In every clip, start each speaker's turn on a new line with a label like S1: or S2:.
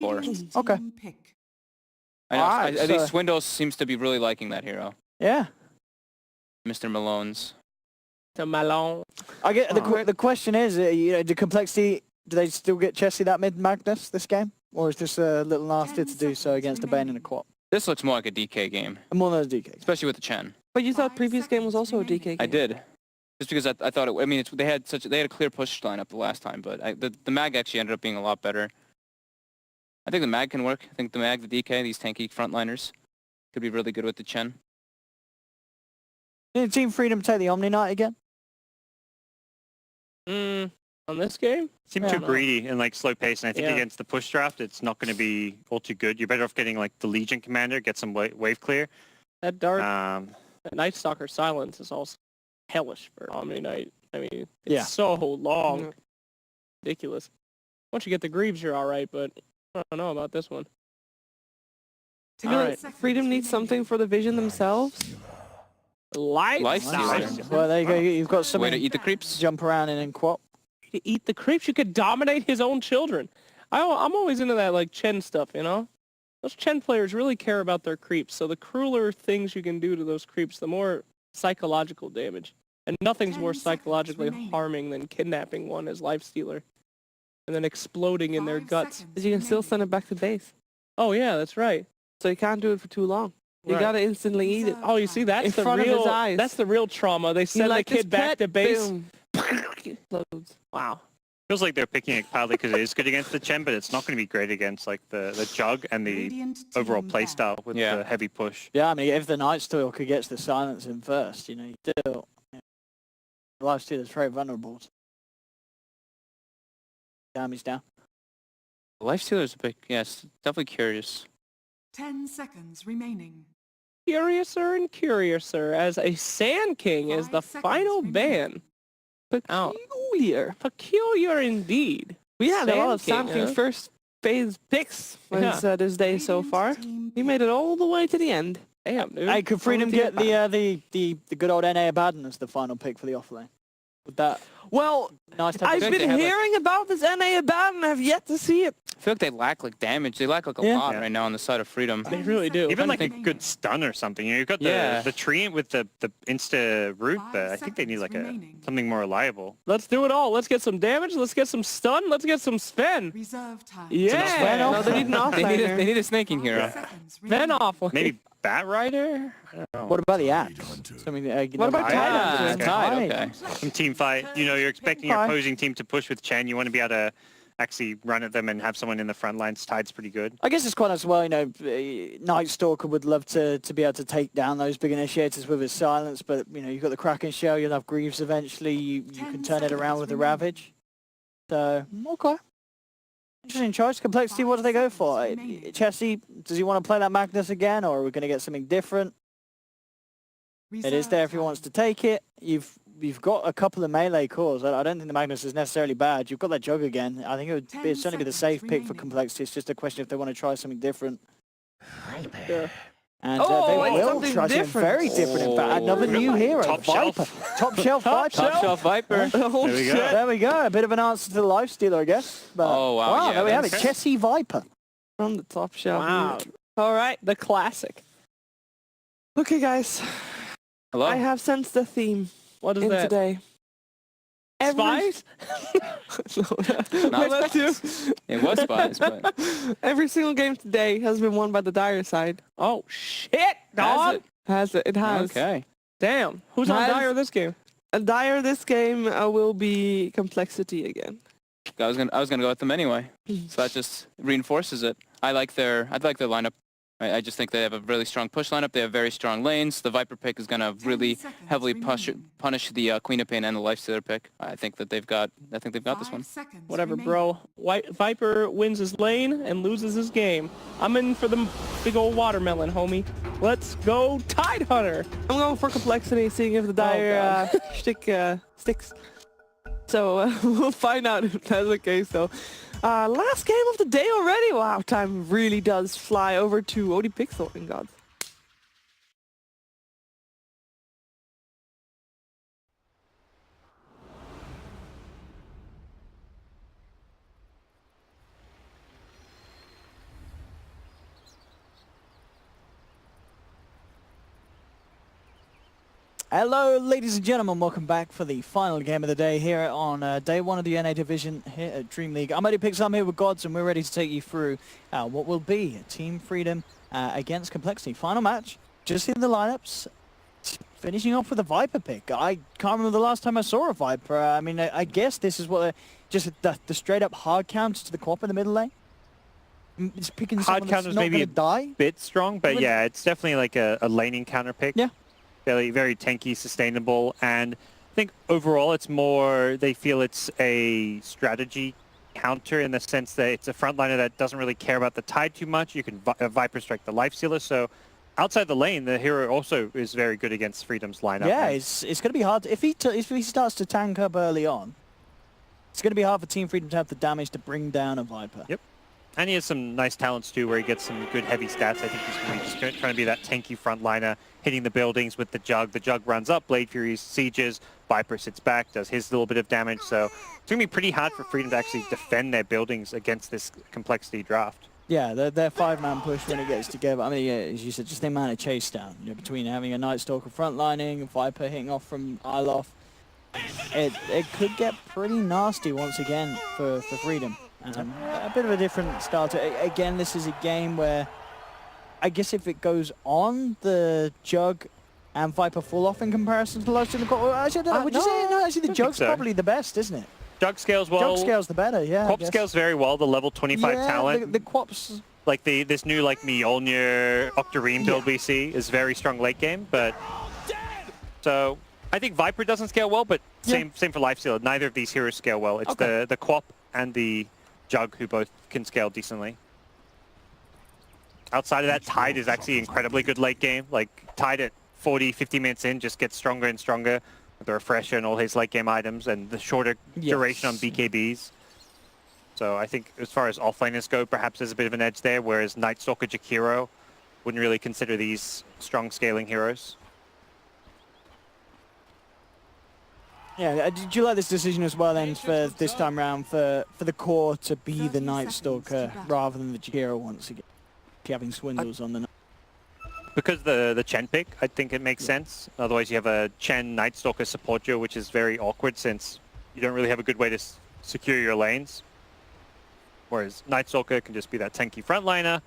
S1: Or
S2: Okay.
S1: I know.
S2: Alright,
S1: I think
S2: so-
S1: Swindle seems to be really liking that hero,
S2: Yeah.
S1: Mr. Malone's.
S3: To Malone.
S2: I get the question is, you know, do complexity? Do they still get Chessie that mid Magnus this game, or is this a little nasty to do so against a Bane and a Quap?
S1: This looks more like a DK game,
S2: More than a DK.
S1: especially with the Chen.
S4: But you thought previous game was also a DK game.
S1: I did, just because I thought it. I mean, they had a clear push lineup the last time, but the mag actually ended up being a lot better. I think the mag can work. I think the mag, the DK, these tanky frontliners could be really good with the Chen.
S2: Did Team Freedom take the Omni Knight again?
S3: On this game?
S5: Seem too greedy and like slow pace, and I think
S3: Yeah.
S5: against the push draft, it's not going to be all too good. You're better off getting like the Legion Commander, get some wave clear.
S3: That Dark
S5: That
S3: Night Stalker Silence is also hellish for Omni Knight. I mean, it's
S2: Yeah.
S3: so long.
S4: Yeah.
S3: Ridiculous. Once you get the Greaves, you're alright, but I don't know about this one.
S4: You know,
S3: Alright.
S4: Freedom needs something for the Vision themselves.
S3: Lifestealer.
S2: Well, there you go. You've got
S1: Way
S2: something
S1: to eat the creeps.
S2: jump around in Quap.
S3: To eat the creeps, you could dominate his own children. I'm always into that like Chen stuff, you know? Those Chen players really care about their creeps, so the crueler things you can do to those creeps, the more psychological damage. And nothing's more psychologically harming than kidnapping one as Lifestealer and then exploding in their guts.
S4: Because you can still send it back to base.
S3: Oh yeah, that's right.
S4: So you can't do it for too long. You
S3: Right.
S4: gotta instantly eat it.
S3: Oh, you see, that's
S4: In
S3: the
S4: front of
S3: real.
S4: his eyes.
S3: That's the real trauma. They
S4: You
S3: send
S4: like
S3: the
S4: this
S3: kid back
S4: pet?
S3: to base.
S4: Boom. Explodes.
S3: Wow.
S5: feels like they're picking it partly because it is good against the Chen, but it's not going to be great against like the Jug and the overall playstyle with the heavy push.
S2: Yeah, I mean, if the Night Stalker gets the silence in first, you know, you still, Lifestealer's very vulnerable. Damage down.
S1: Lifestealer's a bit, yes, definitely curious.
S6: 10 seconds remaining.
S3: Curiouser and curiouser as a Sand King is the final ban.
S4: Peculiar.
S3: Peculiar indeed.
S4: We had a lot of
S3: Sand
S4: Sand
S3: King,
S4: King
S3: huh?
S4: first phase picks this day so far. He made it all the way to the end.
S3: Damn, dude.
S2: Hey, could Freedom
S4: Only to
S2: get the good old NA Abaddon as the final pick for the offlane? Would that
S4: Well,
S2: nice to have
S4: I've
S1: think
S4: been
S1: they have, like-
S4: hearing about this NA Abaddon and have yet to see it.
S1: I feel like they lack like damage. They lack like a
S2: Yeah.
S1: lot right now on the side of Freedom.
S3: They really do.
S5: Even like a
S1: think-
S5: good stun or something. You know, you've got the tree with the insta root, but I think they need like something more reliable.
S3: Let's do it all. Let's get some damage. Let's get some stun. Let's get some Sven.
S6: Reserve time.
S3: Yeah.
S4: No, they need an offlaner.
S1: They need a snaking hero.
S3: Sven off.
S5: Maybe Bat Rider? I don't know.
S2: What about the axe? Something that,
S4: What about
S1: Ah,
S4: Tide?
S1: Tide, okay.
S5: Some team fight. You know, you're expecting your
S2: Fine.
S5: opposing team to push with Chen. You want to be able to actually run at them and have someone in the front lines. Tide's pretty good.
S2: I guess it's quite nice as well, you know, Night Stalker would love to be able to take down those big initiators with his silence, but, you know, you've got the Kraken Shell, you'll have Greaves eventually, you can turn it around with the Ravage. So, okay. Interesting choice. Complexity, what do they go for? Chessie, does he want to play that Magnus again, or are we going to get something different? It is there if he wants to take it. You've got a couple of melee cores. I don't think the Magnus is necessarily bad. You've got that Jug again. I think it'd certainly be the safe pick for Complexity. It's just a question if they want to try something different.
S3: Yeah.
S2: And
S4: Oh,
S2: they
S4: it's
S2: will
S4: something
S2: try something
S4: different.
S2: very different. In fact, another
S5: We've
S2: new
S5: got, like,
S2: hero,
S5: top
S2: Viper.
S5: shelf.
S2: Top shelf Viper.
S1: Top shelf Viper.
S4: Oh,
S5: There we go.
S4: shit.
S2: There we go. A bit of an answer to the Lifestealer, I guess. But,
S1: Oh, wow, yeah,
S2: there we have it.
S1: that's-
S2: Chessie Viper.
S4: From the top shelf.
S3: Wow. All right. The classic.
S4: Okay, guys.
S1: Hello?
S4: I have sensed the theme
S3: What is
S4: in
S3: that?
S4: today.
S3: Spies?
S4: No, that too.
S1: It was Spies, but
S4: Every single game today has been won by the Dire side.
S3: Oh, shit, dog.
S1: it?
S4: Has it? It has.
S1: okay.
S3: Damn. Who's on
S4: Has-
S3: Dire this game?
S4: And Dire this game will be complexity again.
S1: I was gonna go with them anyway, so that just reinforces it. I like their lineup. I just think they have a really strong push lineup. They have very strong lanes. The Viper pick is gonna really heavily punish the Queen of Pain and the Lifestealer pick. I think they've got this one.
S3: Whatever, bro. Viper wins his lane and loses his game. I'm in for the big old watermelon, homie. Let's go Tide Hunter.
S4: I'm going for complexity, seeing if the Dire shtick sticks. So we'll find out if that's the case, though. Last game of the day already. Wow, time really does fly over to OD Pixel and gods.
S2: Hello, ladies and gentlemen. Welcome back for the final game of the day here on day one of the NA Division here at DreamLeague. I'm Eddie Pix, I'm here with Gods, and we're ready to take you through what will be Team Freedom against compLexity. Final match, just in the lineups, finishing off with a Viper pick. I can't remember the last time I saw a Viper. I mean, I guess this is what just the straight up hard counter to the co-op in the middle lane. It's picking
S5: Hard
S2: someone
S5: counter's
S2: that's not
S5: maybe
S2: going to die.
S5: bit strong, but yeah, it's definitely like a laning counter pick.
S2: Yeah.
S5: Very tanky, sustainable, and I think overall it's more, they feel it's a strategy counter in the sense that it's a frontliner that doesn't really care about the tide too much. You can Viper strike the life stealer, so outside the lane, the hero also is very good against Freedom's lineup.
S2: Yeah, it's going to be hard. If he starts to tank up early on, it's going to be hard for Team Freedom to have the damage to bring down a Viper.
S5: Yep. And he has some nice talents too, where he gets some good heavy stats. I think he's going to be just trying to be that tanky frontliner, hitting the buildings with the Jug. The Jug runs up, Blade Fury sieges, Viper sits back, does his little bit of damage. So it's going to be pretty hard for Freedom to actually defend their buildings against this compLexity draft.
S2: Yeah, their five-man push when it gets together. I mean, yeah, as you said, just the amount of chase down, you know, between having a Night Stalker frontlining, Viper hitting off from Ilof. It could get pretty nasty once again for Freedom. A bit of a different starter. Again, this is a game where I guess if it goes on, the Jug and Viper fall off in comparison to Lost in the Co-op. Actually, I don't know. Would you say? No, actually, the Jug's probably the best, isn't it?
S5: Jug scales well.
S2: Jug scales the better, yeah.
S5: Quap scales very well, the level 25 talent.
S2: The Quaps...
S5: Like this new like Mjolnir Octarine build we see is very strong late game, but... So, I think Viper doesn't scale well, but same for Lifestealer. Neither of these heroes scale well. It's the Quap and the Jug who both can scale decently. Outside of that, Tide is actually incredibly good late game. Like, Tide at 40, 50 minutes in just gets stronger and stronger with the refresher and all his late game items and the shorter duration on BKBs. So I think as far as offlaners go, perhaps there's a bit of an edge there, whereas Night Stalker Jakiro wouldn't really consider these strong scaling heroes.
S2: Yeah, did you like this decision as well then for this time round for the core to be the Night Stalker rather than the Jakiro once again? Having Swindles on the night.
S5: Because the Chen pick, I think it makes sense. Otherwise you have a Chen Night Stalker support duo, which is very awkward since you don't really have a good way to secure your lanes. Whereas Night Stalker can just be that tanky frontliner.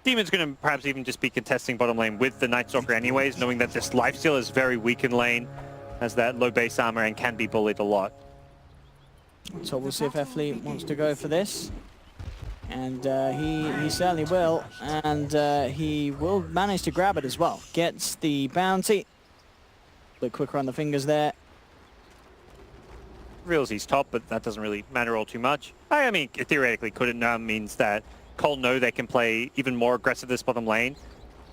S5: Demon's going to perhaps even just be contesting bottom lane with the Night Stalker anyways, knowing that this lifesteal is very weak in lane, has that low base armor and can be bullied a lot.
S2: So we'll see if Effley wants to go for this. And he certainly will. And he will manage to grab it as well. Gets the bounty. A bit quicker on the fingers there.
S5: Reals he's top, but that doesn't really matter all too much. I mean, it theoretically could. It now means that Cole know they can play even more aggressive this bottom lane.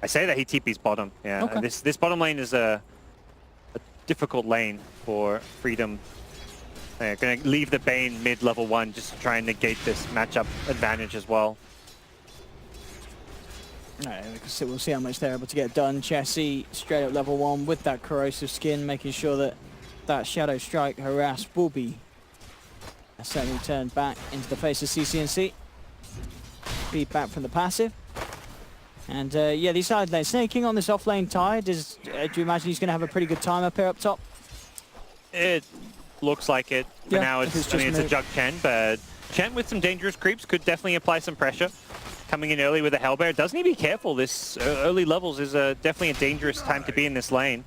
S5: I say that he TP's bottom. Yeah,
S2: okay.
S5: This bottom lane is a difficult lane for Freedom. They're going to leave the Bane mid-level 1 just to try and negate this matchup advantage as well.
S2: Alright, we'll see how much they're able to get done. Chessie straight up level 1 with that corrosive skin, making sure that that Shadow Strike harass will be certainly turned back into the face of CCNC. Beat back from the passive. And yeah, these side lanes snaking on this offlane Tide. Do you imagine he's going to have a pretty good time up here up top?
S5: It looks like it. For now, it's a Jug Chen, but Chen with some dangerous creeps could definitely apply some pressure. Coming in early with a Hellbear. Doesn't he be careful? This early levels is definitely a dangerous time to be in this lane.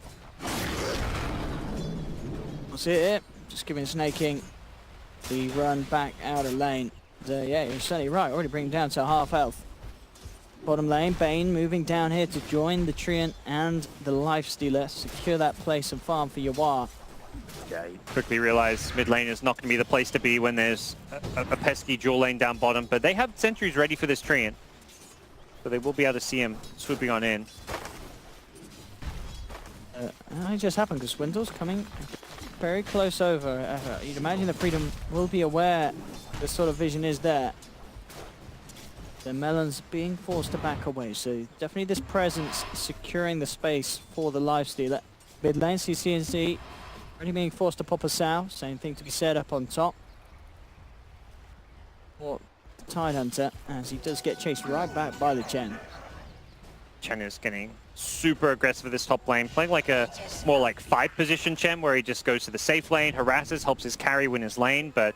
S2: We'll see it here. Just giving Snaking the run back out of lane. Yeah, you're certainly right. Already bringing down to half health. Bottom lane, Bane moving down here to join the Treant and the Lifestealer. Secure that place and farm for Yawar.
S5: Yeah, you quickly realize mid lane is not going to be the place to be when there's a pesky dual lane down bottom, but they have sentries ready for this Treant. So they will be able to see him swooping on in.
S2: It just happened because Swindle's coming very close over. You'd imagine the Freedom will be aware this sort of vision is there. The Melons being forced to back away, so definitely this presence securing the space for the Lifestealer. Mid lane, CCNC already being forced to pop a sow. Same thing to be said up on top. For the Tidehunter, as he does get chased right back by the Chen.
S5: Chen is getting super aggressive with this top lane, playing like a more like fight position Chen, where he just goes to the safe lane, harasses, helps his carry win his lane. But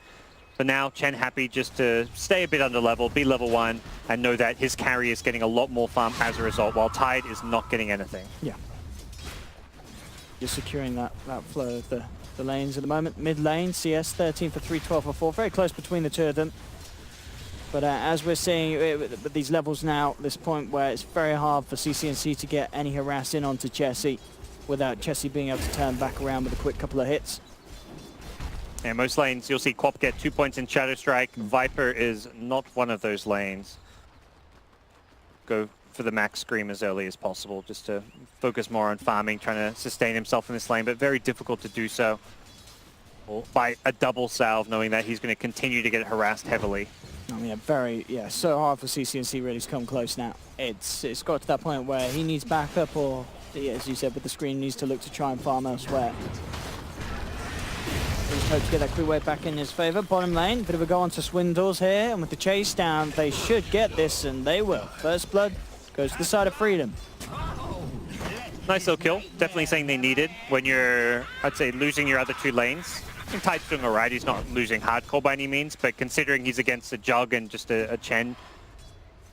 S5: for now, Chen happy just to stay a bit under level, be level 1, and know that his carry is getting a lot more farm as a result, while Tide is not getting anything.
S2: Yeah. Just securing that flow of the lanes at the moment. Mid lane, CS 13 for 3, 12 for 4. Very close between the two of them. But as we're seeing with these levels now, this point where it's very hard for CCNC to get any harass in onto Chessie without Chessie being able to turn back around with a quick couple of hits.
S5: Yeah, most lanes, you'll see Quap get 2 points in Shadow Strike. Viper is not one of those lanes. Go for the max Scream as early as possible, just to focus more on farming, trying to sustain himself in this lane, but very difficult to do so by a double salve, knowing that he's going to continue to get harassed heavily.
S2: I mean, so hard for CCNC really to come close now. It's got to that point where he needs backup, or, as you said, with the screen, needs to look to try and farm elsewhere. Just hope to get that crew wave back in his favour. Bottom lane, bit of a go on to Swindles here, and with the chase down, they should get this, and they will. First blood goes to the side of Freedom.
S5: Nice little kill. Definitely something they needed when you're, I'd say, losing your other 2 lanes. I think Tide's doing alright. He's not losing hardcore by any means, but considering he's against a Jug and just a Chen,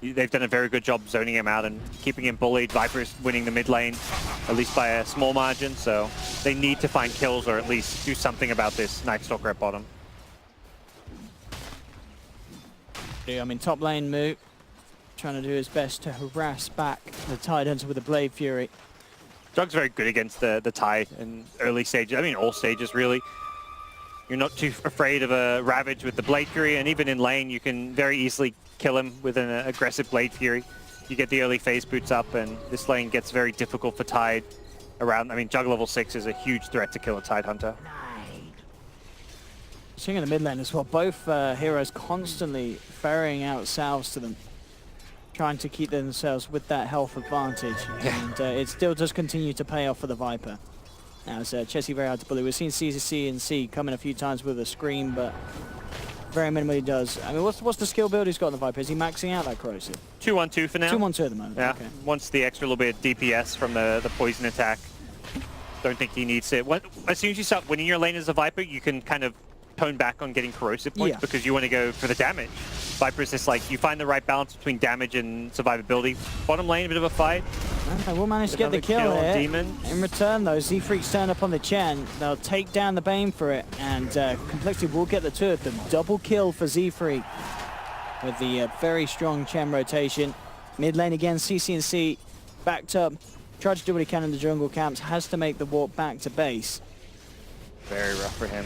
S5: they've done a very good job zoning him out and keeping him bullied. Viper's winning the mid lane, at least by a small margin, so they need to find kills or at least do something about this Night Stalker at bottom.
S2: Yeah, I mean, top lane Moot trying to do his best to harass back the Tide Hunter with a Blade Fury.
S5: Jug's very good against the Tide in early stages, I mean all stages really. You're not too afraid of a Ravage with the Blade Fury, and even in lane you can very easily kill him with an aggressive Blade Fury. You get the early phase boots up, and this lane gets very difficult for Tide around. I mean, Jug level 6 is a huge threat to kill a Tide Hunter.
S2: Seeing in the mid lane as well, both heroes constantly ferrying out salves to them, trying to keep themselves with that health advantage, and it still does continue to pay off for the Viper. Now, it's Chessie very hard to bully. We've seen CCNC come in a few times with a Scream, but very minimally does. I mean, what's the skill build he's got on the Viper? Is he maxing out that corrosive?
S5: 2-1-2 for now.
S2: 2-1-2 at the moment.
S5: Yeah,
S2: Okay.
S5: wants the extra little bit of DPS from the poison attack. Don't think he needs it. As soon as you start winning your lane as a Viper, you can kind of tone back on getting corrosive points because you want to go for the damage. Viper is just like, you find the right balance between damage and survivability. Bottom lane, a bit of a fight.
S2: Okay, we'll manage to get the kill here.
S5: Demon.
S2: In return, though, Z-Freaks turn up on the Chen. They'll take down the Bane for it, and compLexity will get the 2 of them. Double kill for Z-Freak with the very strong Chen rotation. Mid lane again, CCNC backed up. Tried to do what he can in the jungle camps. Has to make the walk back to base.
S5: Very rough for him.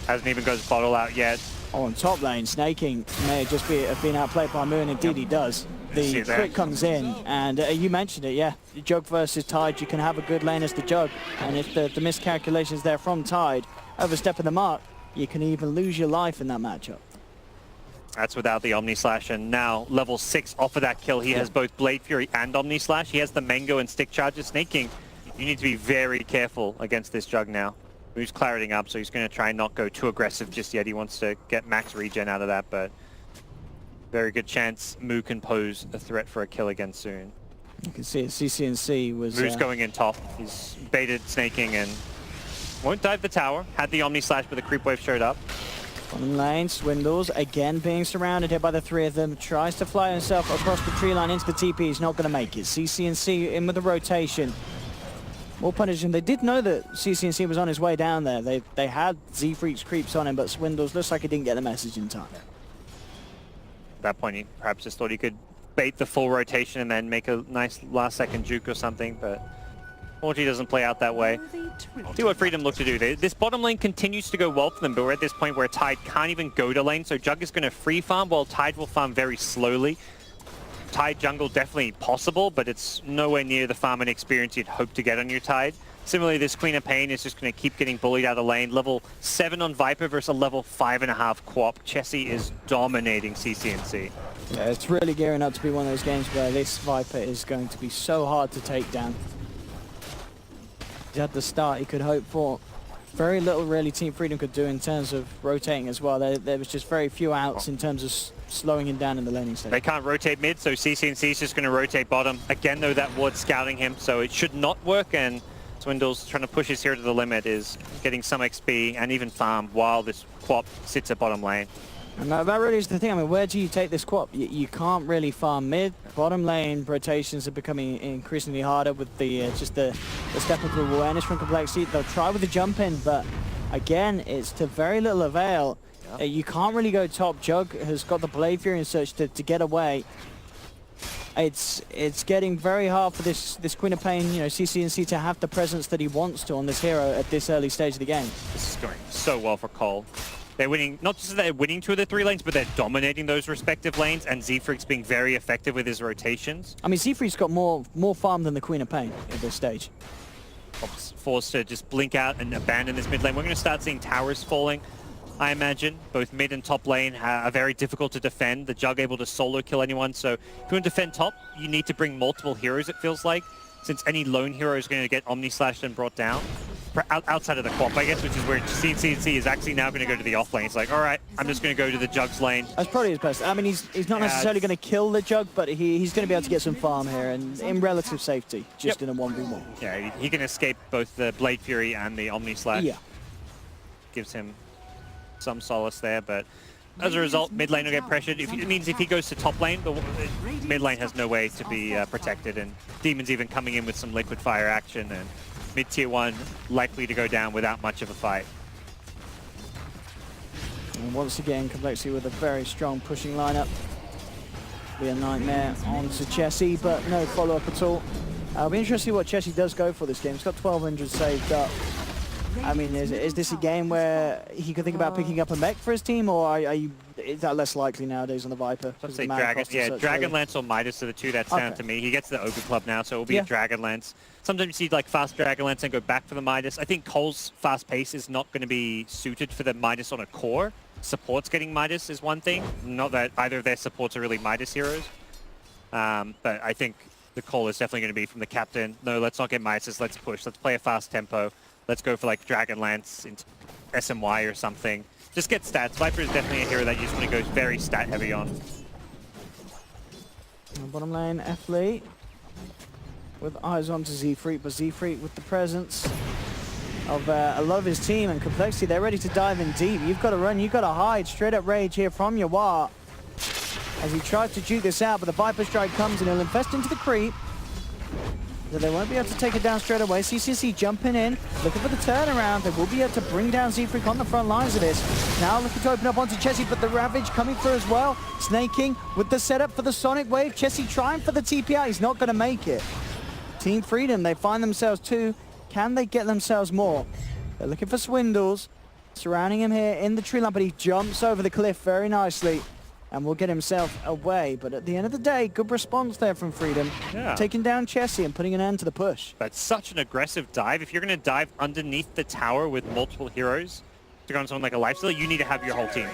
S5: Hasn't even got his bottle out yet.
S2: Oh, on top lane, Snaking may just have been outplayed by Moon. Indeed, he does. The crit comes in, and you mentioned it, yeah. Jug versus Tide, you can have a good lane as the Jug, and if the miscalculations there from Tide, overstepping the mark, you can even lose your life in that matchup.
S5: That's without the Omni Slash, and now level 6 off of that kill. He has both Blade Fury and Omni Slash. He has the Mango and Stick Charges. Snaking, you need to be very careful against this Jug now. Moo's clarity up, so he's going to try and not go too aggressive just yet. He wants to get max regen out of that, but very good chance Moo can pose a threat for a kill again soon.
S2: You can see it, CCNC was...
S5: Moo's going in top. He's baited Snaking and won't dive the tower. Had the Omni Slash, but the creep wave showed up.
S2: Bottom lane, Swindles again being surrounded here by the 3 of them. Tries to fly himself across the tree line into the TP. He's not going to make it. CCNC in with the rotation. More punishing. They did know that CCNC was on his way down there. They had Z-Freaks creeps on him, but Swindles looks like he didn't get the message in time.
S5: At that point, he perhaps just thought he could bait the full rotation and then make a nice last-second juke or something, but unfortunately doesn't play out that way. See what Freedom look to do. This bottom lane continues to go well for them, but we're at this point where Tide can't even go to lane, so Jug is going to free farm while Tide will farm very slowly. Tide jungle definitely possible, but it's nowhere near the farming experience you'd hope to get on your Tide. Similarly, this Queen of Pain is just going to keep getting bullied out of the lane. Level 7 on Viper versus a level 5.5 Quap. Chessie is dominating CCNC.
S2: Yeah, it's really gearing up to be one of those games where this Viper is going to be so hard to take down. He's had the start he could hope for. Very little really Team Freedom could do in terms of rotating as well. There was just very few outs in terms of slowing him down in the laning stage.
S5: They can't rotate mid, so CCNC is just going to rotate bottom. Again, though, that ward's scouting him, so it should not work, and Swindle's trying to push his hero to the limit, is getting some XP and even farm while this Quap sits at bottom lane.
S2: And that really is the thing. I mean, where do you take this Quap? You can't really farm mid. Bottom lane rotations are becoming increasingly harder with the just the step up of awareness from compLexity. They'll try with the jump in, but again, it's to very little avail. You can't really go top. Jug has got the Blade Fury and such to get away. It's getting very hard for this Queen of Pain, CCNC to have the presence that he wants to on this hero at this early stage of the game.
S5: This is going so well for Cole. They're winning, not just that they're winning 2 of the 3 lanes, but they're dominating those respective lanes, and Z-Freak's being very effective with his rotations.
S2: I mean, Z-Freak's got more farm than the Queen of Pain at this stage.
S5: Forced to just blink out and abandon this mid lane. We're going to start seeing towers falling, I imagine. Both mid and top lane are very difficult to defend. The Jug able to solo kill anyone, so if you want to defend top, you need to bring multiple heroes, it feels like, since any lone hero is going to get omni-slashed and brought down. Outside of the Quap, I guess, which is where CNC is actually now going to go to the off lane. It's like, all right, I'm just going to go to the Jug's lane.
S2: That's probably his best. I mean, he's not necessarily going to kill the Jug, but he's going to be able to get some farm here and in relative safety, just in a 1v1.
S5: Yeah, he can escape both the Blade Fury and the Omni Slash.
S2: Yeah.
S5: Gives him some solace there, but as a result, mid lane will get pressured. It means if he goes to top lane, the mid lane has no way to be protected, and Demon's even coming in with some liquid fire action, and mid tier 1 likely to go down without much of a fight.
S2: And once again, compLexity with a very strong pushing lineup. Be a nightmare onto Chessie, but no follow-up at all. It'll be interesting to see what Chessie does go for this game. He's got 1,200 saved up. I mean, is this a game where he could think about picking up a mech for his team, or is that less likely nowadays on the Viper?
S5: I'd say Dragonlance or Midas are the 2 that stand to me. He gets the Ogre Club now, so it will be a Dragonlance. Sometimes you see like fast Dragonlance and go back for the Midas. I think Cole's fast pace is not going to be suited for the Midas on a core. Supports getting Midas is one thing. Not that either of their supports are really Midas heroes. But I think the call is definitely going to be from the captain. No, let's not get Midas, let's push. Let's play a fast tempo. Let's go for like Dragonlance into SMY or something. Just get stats. Viper is definitely a hero that you just want to go very stat heavy on.
S2: Bottom lane, F-Lee with eyes on to Z-Freak, but Z-Freak with the presence of a lot of his team and compLexity. They're ready to dive in deep. You've got to run, you've got to hide. Straight up rage here from Yawar as he tries to juke this out, but the Viper Strike comes and he'll infest into the creep. So they won't be able to take it down straight away. CCC jumping in, looking for the turnaround. They will be able to bring down Z-Freak on the front lines of this. Now looking to open up onto Chessie, but the Ravage coming through as well. Snaking with the setup for the Sonic Wave. Chessie trying for the TP out. He's not going to make it. Team Freedom, they find themselves 2. Can they get themselves more? They're looking for Swindles. Surrounding him here in the tree line, but he jumps over the cliff very nicely and will get himself away. But at the end of the day, good response there from Freedom.
S5: Yeah.
S2: Taking down Chessie and putting an end to the push.
S5: That's such an aggressive dive. If you're going to dive underneath the tower with multiple heroes to go on someone like a lifestealer, you need to have your whole team.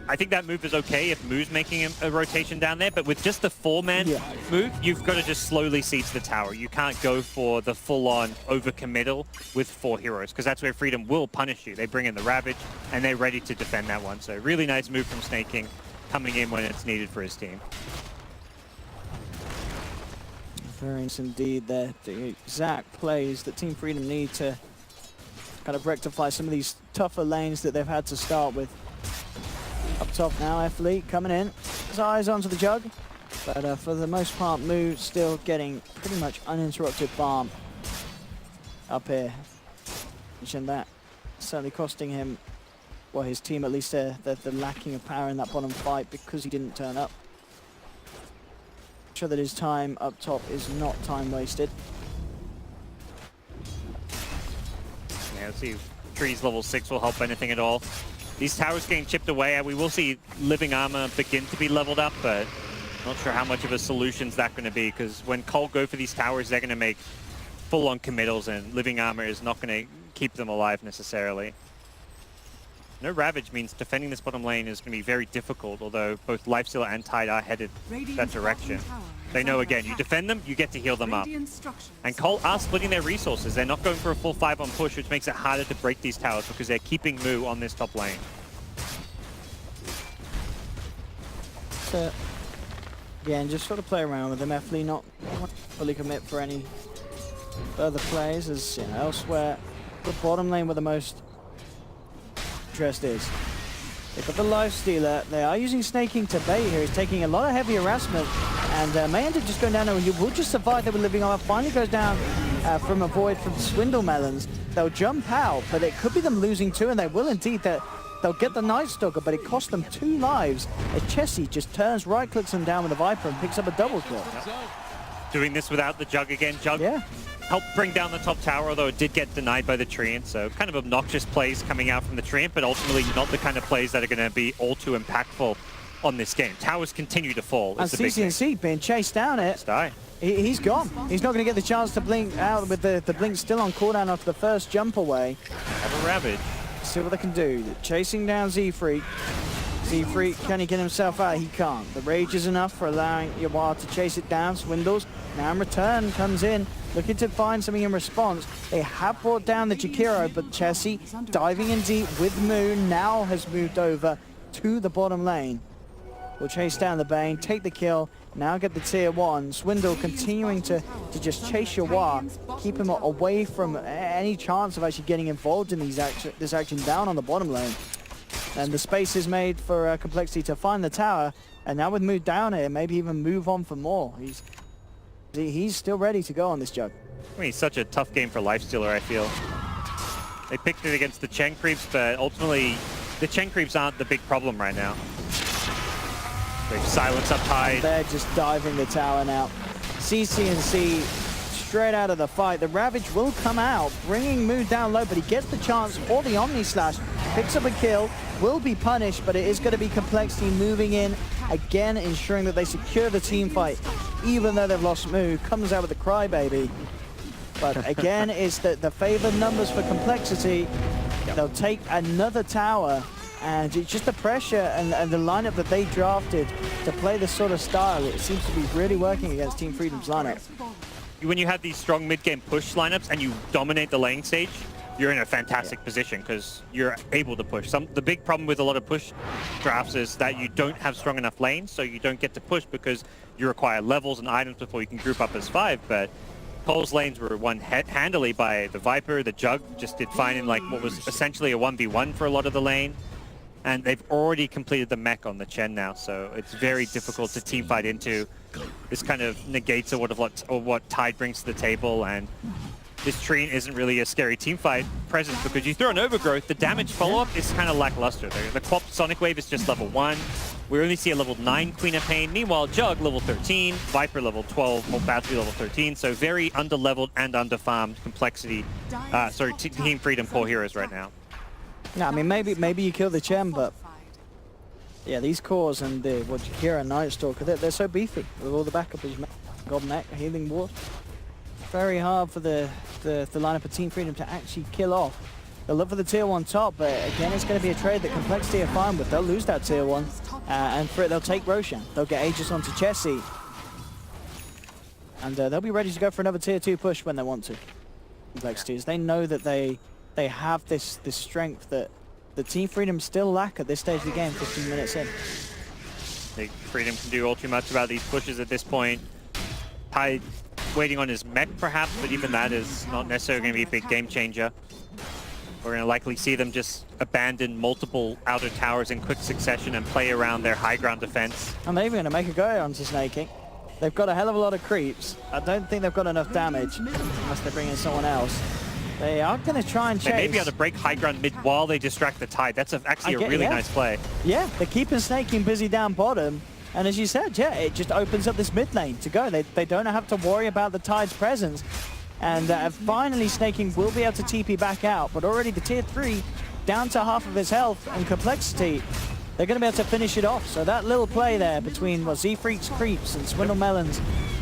S5: I think that move is okay if Moo's making a rotation down there, but with just the 4-man move, you've got to just slowly siege the tower. You can't go for the full-on overcommittal with 4 heroes, because that's where Freedom will punish you. They bring in the Ravage, and they're ready to defend that one. So really nice move from Snaking, coming in when it's needed for his team.
S2: Very nice indeed. They're the exact plays that Team Freedom need to kind of rectify some of these tougher lanes that they've had to start with. Up top now, F-Lee coming in. His eyes onto the Jug. But for the most part, Moo still getting pretty much uninterrupted farm up here. Mentioned that certainly costing him, well, his team at least, the lacking of power in that bottom fight because he didn't turn up. Sure that his time up top is not time wasted.
S5: Yeah, let's see if Trees level 6 will help anything at all. These towers getting chipped away, we will see living armor begin to be leveled up, but not sure how much of a solution is that going to be, because when Cole go for these towers, they're going to make full-on committals, and living armor is not going to keep them alive necessarily. No Ravage means defending this bottom lane is going to be very difficult, although both Lifestealer and Tide are headed that direction. They know, again, you defend them, you get to heal them up. And Cole are splitting their resources. They're not going for a full 5-on push, which makes it harder to break these towers because they're keeping Moo on this top lane.
S2: to, again, just sort of play around with him. Effley not fully commit for any further plays, as you know, elsewhere the bottom lane where the most interest is. They've got the life stealer. They are using snaking to bait here. He's taking a lot of heavy harassment, and may end up just going down there. He will just survive. They were living on. Finally goes down from a void from Swindle Melons. They'll jump out, but it could be them losing two, and they will indeed. They'll get the Night Stalker, but it cost them 2 lives. As Chessie just turns, right-clicks him down with the Viper and picks up a double kill.
S5: Doing this without the Jug again. Jug helped bring down the top tower, although it did get denied by the Treant. So kind of obnoxious plays coming out from the Treant, but ultimately not the kind of plays that are going to be all too impactful on this game. Towers continue to fall.
S2: And CCNC being chased down it. He's gone. He's not going to get the chance to blink out with the blink still on cooldown after the first jump away.
S5: Have a Ravage.
S2: See what they can do. They're chasing down Z-Freak. Z-Freak, can he get himself out? He can't. The rage is enough for allowing Yawar to chase it down. Swindles now in return comes in, looking to find something in response. They have brought down the Jakiro, but Chessie diving in deep with Moon now has moved over to the bottom lane. Will chase down the Bane, take the kill, now get the tier 1. Swindle continuing to just chase Yawar, keep him away from any chance of actually getting involved in this action down on the bottom lane. And the space is made for compLexity to find the tower, and now with Mood down here, maybe even move on for more. He's still ready to go on this Jug.
S5: I mean, it's such a tough game for Lifestealer, I feel. They picked it against the Chen creeps, but ultimately the Chen creeps aren't the big problem right now. They've silenced up high.
S2: They're just diving the tower now. CCNC straight out of the fight. The Ravage will come out, bringing Mood down low, but he gets the chance for the Omni Slash. Picks up a kill, will be punished, but it is going to be compLexity moving in, again ensuring that they secure the team fight, even though they've lost Mood. Comes out with a crybaby. But again, it's the favored numbers for compLexity. They'll take another tower. And it's just the pressure and the lineup that they drafted to play this sort of style. It seems to be really working against Team Freedom's lineup.
S5: When you have these strong mid-game push lineups and you dominate the lane stage, you're in a fantastic position because you're able to push. The big problem with a lot of push drafts is that you don't have strong enough lanes, so you don't get to push because you require levels and items before you can group up as 5. But Cole's lanes were won handily by the Viper. The Jug just did fine in like what was essentially a 1v1 for a lot of the lane. And they've already completed the mech on the Chen now, so it's very difficult to teamfight into. This kind of negates what Tide brings to the table, and this Treant isn't really a scary teamfight presence because you throw an Overgrowth, the damage follow-up is kind of lackluster. The Quap Sonic Wave is just level 1. We only see a level 9 Queen of Pain. Meanwhile, Jug level 13, Viper level 12, or Battery level 13, so very under-leveled and under-farmed compLexity. Team Freedom core heroes right now.
S2: No, I mean, maybe you kill the Chen, but yeah, these cores and the Jakiro and Night Stalker, they're so beefy with all the backup as God Neck, Healing Ward. Very hard for the lineup of Team Freedom to actually kill off. They'll look for the tier 1 top, but again, it's going to be a trade that compLexity are fine with. They'll lose that tier 1, and for it, they'll take Roshan. They'll get Aegis onto Chessie, and they'll be ready to go for another tier 2 push when they want to. compLexity, as they know that they have this strength that the Team Freedom still lack at this stage of the game, 15 minutes in.
S5: I think Freedom can do all too much about these pushes at this point. Tide waiting on his mech perhaps, but even that is not necessarily going to be a big game changer. We're going to likely see them just abandon multiple outer towers in quick succession and play around their high ground defense.
S2: And they're even going to make a go onto snaking. They've got a hell of a lot of creeps. I don't think they've got enough damage unless they bring in someone else. They are going to try and chase.
S5: They may be able to break high ground mid while they distract the Tide. That's actually a really nice play.
S2: Yeah, they're keeping snaking busy down bottom. And as you said, yeah, it just opens up this mid lane to go. They don't have to worry about the Tide's presence. And finally, snaking will be able to TP back out. But already the tier 3 down to half of his health, and compLexity, they're going to be able to finish it off. So that little play there between Z-Freak's creeps and Swindle Melons,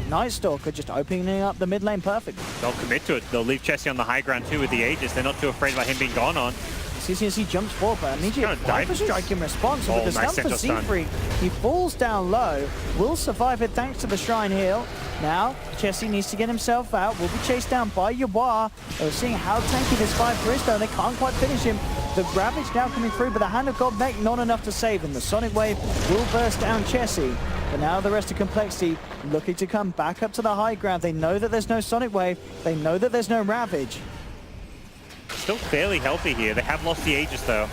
S2: Night Stalker just opening up the mid lane perfectly.
S5: They'll commit to it. They'll leave Chessie on the high ground too with the Aegis. They're not too afraid about him being gone on.
S2: CCNC jumps forward, but immediate Viper Strike in response. With the
S5: nice
S2: stun for
S5: stun.
S2: Z-Freak, he falls down low, will survive it thanks to the Shrine Heal. Now, Chessie needs to get himself out, will be chased down by Yawar. They're seeing how tanky this Viper is though, they can't quite finish him. The Ravage now coming through, but the Hand of God Mech not enough to save him. The Sonic Wave will burst down Chessie, but now the rest of compLexity looking to come back up to the high ground. They know that there's no Sonic Wave. They know that there's no Ravage.
S5: Still fairly healthy here. They have lost the Aegis though.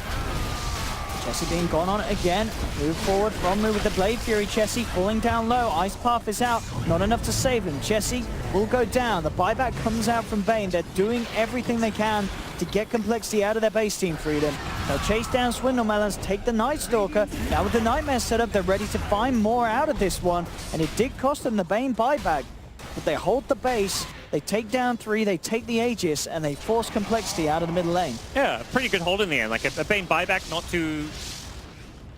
S2: Chessie being gone on it again. Move forward from with the Blade Fury. Chessie falling down low. Ice Path is out. Not enough to save him. Chessie will go down. The buyback comes out from Bane. They're doing everything they can to get compLexity out of their base, Team Freedom. They'll chase down Swindle Melons, take the Night Stalker. Now with the Nightmare setup, they're ready to find more out of this one. And it did cost them the Bane buyback. But they hold the base. They take down 3, they take the Aegis, and they force compLexity out of the middle lane.
S5: Yeah, pretty good hold in the end. Like a Bane buyback, not too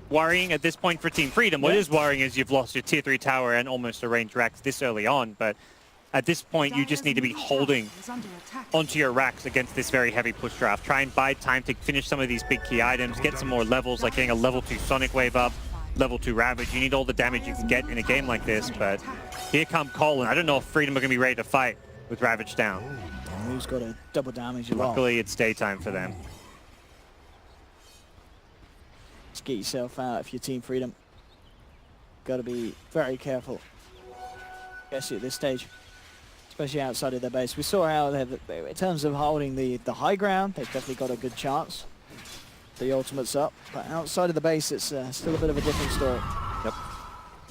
S5: worrying at this point for Team Freedom. What is worrying is you've lost your tier 3 tower and almost a range racks this early on, but at this point you just need to be holding onto your racks against this very heavy push draft. Try and buy time to finish some of these big key items, get some more levels, like getting a level 2 Sonic Wave up, level 2 Ravage. You need all the damage you can get in a game like this, but here come Cole, and I don't know if Freedom are going to be ready to fight with Ravage down.
S2: Who's got a double damage as well.
S5: Luckily it's daytime for them.
S2: Just get yourself out if you're Team Freedom. Got to be very careful, especially at this stage, especially outside of their base. We saw how in terms of holding the high ground, they've definitely got a good chance. The ultimate's up, but outside of the base, it's still a bit of a different story.
S5: Yep.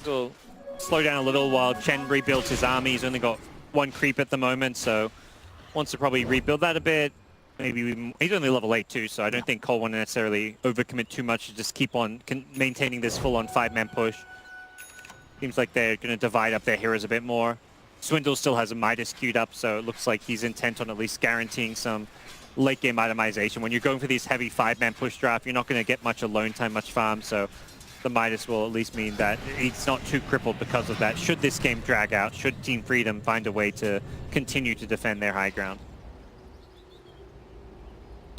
S5: We'll slow down a little while Chen rebuilds his army. He's only got 1 creep at the moment, so wants to probably rebuild that a bit. Maybe he's only level 8 too, so I don't think Cole want to necessarily overcommit too much to just keep on maintaining this full-on 5-man push. Seems like they're going to divide up their heroes a bit more. Swindle still has a Midas queued up, so it looks like he's intent on at least guaranteeing some late-game itemization. When you're going for these heavy 5-man push draft, you're not going to get much alone time, much farm, so the Midas will at least mean that he's not too crippled because of that. Should this game drag out, should Team Freedom find a way to continue to defend their high ground.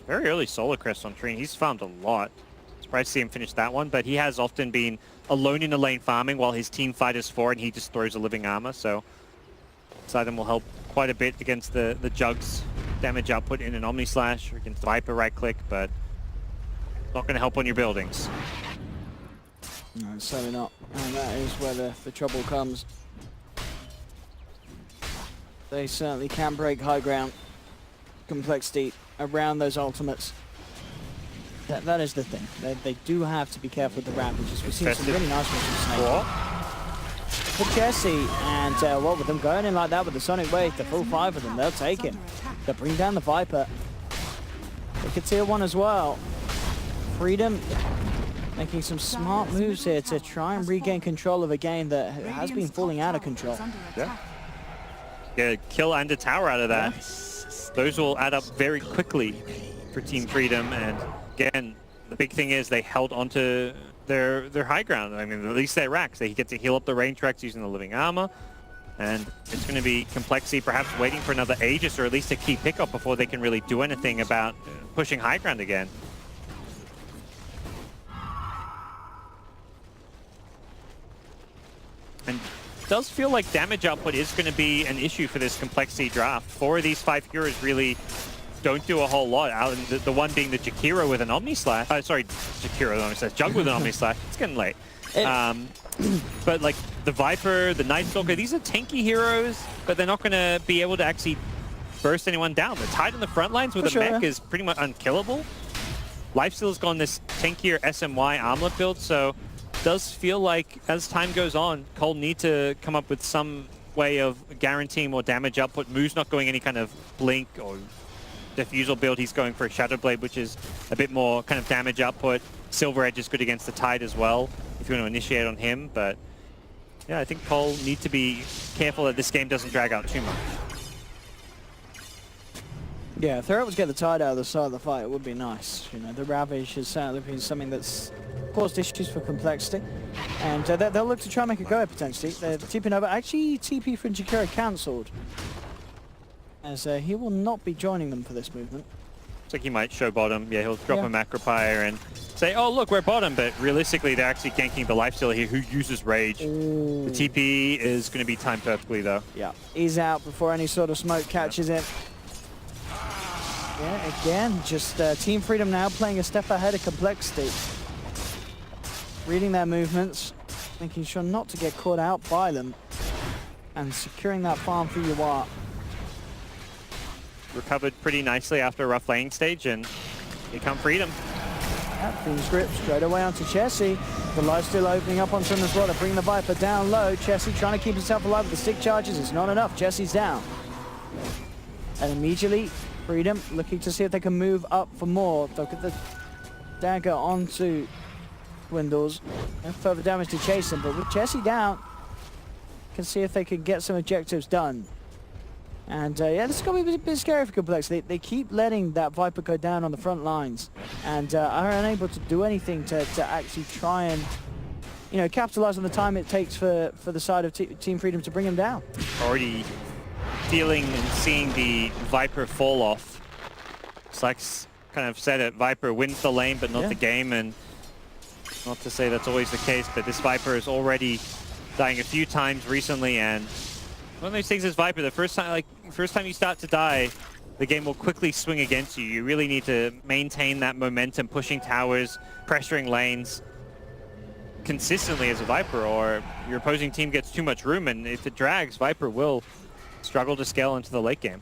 S5: Very early Solar Crest on Trine. He's farmed a lot. Surprised to see him finish that one, but he has often been alone in the lane farming while his team fight is forward and he just throws a living armor, so this item will help quite a bit against the Jugs damage output in an Omni Slash or against the Viper right click, but not going to help on your buildings.
S2: No, certainly not. And that is where the trouble comes. They certainly can break high ground. compLexity around those ultimates. That is the thing. They do have to be careful with the Ravages. We've seen some really nice ones from Snake. For Chessie, and what with them going in like that with the Sonic Wave, the full 5 of them, they'll take him. They'll bring down the Viper. They could tier 1 as well. Freedom making some smart moves here to try and regain control of a game that has been falling out of control.
S5: Yeah. Get a kill and a tower out of that. Those will add up very quickly for Team Freedom, and again, the big thing is they held onto their high ground. I mean, at least their racks. They get to heal up the range tracks using the living armor, and it's going to be compLexity perhaps waiting for another Aegis or at least a key pickup before they can really do anything about pushing high ground again. And it does feel like damage output is going to be an issue for this compLexity draft. 4 of these 5 heroes really don't do a whole lot. The one being the Jakiro with an Omni Slash. Sorry, Jakiro with an Omni Slash. Jug with an Omni Slash. It's getting late. But like the Viper, the Night Stalker, these are tanky heroes, but they're not going to be able to actually burst anyone down. The Tide in the front lines with a mech is pretty much unkillable. Lifesteal's gone this tankier SMY armlet build, so it does feel like as time goes on, Cole need to come up with some way of guaranteeing more damage output. Moo's not going any kind of blink or diffusal build. He's going for a Shadow Blade, which is a bit more kind of damage output. Silver Edge is good against the Tide as well, if you want to initiate on him. But yeah, I think Cole needs to be careful that this game doesn't drag out too much.
S2: Yeah, if they're able to get the Tide out of the side of the fight, it would be nice. You know, the Ravage has certainly been something that's caused issues for compLexity, and they'll look to try and make a go at potentially. They're TPing over. Actually, TP for Jakiro cancelled, as he will not be joining them for this movement.
S5: Looks like he might show bottom. Yeah, he'll drop a Macropire and say, oh, look, we're bottom. But realistically, they're actually ganking the lifesteal here, who uses Rage.
S2: Ooh.
S5: The TP is going to be timed perfectly, though.
S2: Yeah, he's out before any sort of smoke catches him. Yeah, again, just Team Freedom now playing a step ahead of compLexity. Reading their movements, making sure not to get caught out by them, and securing that farm for UR.
S5: Recovered pretty nicely after a rough laning stage, and here come Freedom.
S2: That Fiend's Grip straight away onto Chessie. The lifesteal opening up onto him as well to bring the Viper down low. Chessie trying to keep himself alive with the stick charges. It's not enough. Chessie's down. And immediately, Freedom looking to see if they can move up for more. Look at the dagger onto Dwindles. And further damage to chase him, but with Chessie down, can see if they can get some objectives done. And yeah, this is going to be a bit scary for compLexity. They keep letting that Viper go down on the front lines and are unable to do anything to actually try and, you know, capitalize on the time it takes for the side of Team Freedom to bring him down.
S5: Already feeling and seeing the Viper fall off. Slex kind of said it, Viper wins the lane but not the game, and not to say that's always the case, but this Viper is already dying a few times recently, and one of those things is Viper, the first time you start to die, the game will quickly swing against you. You really need to maintain that momentum, pushing towers, pressuring lanes consistently as a Viper, or your opposing team gets too much room, and if it drags, Viper will struggle to scale into the late game.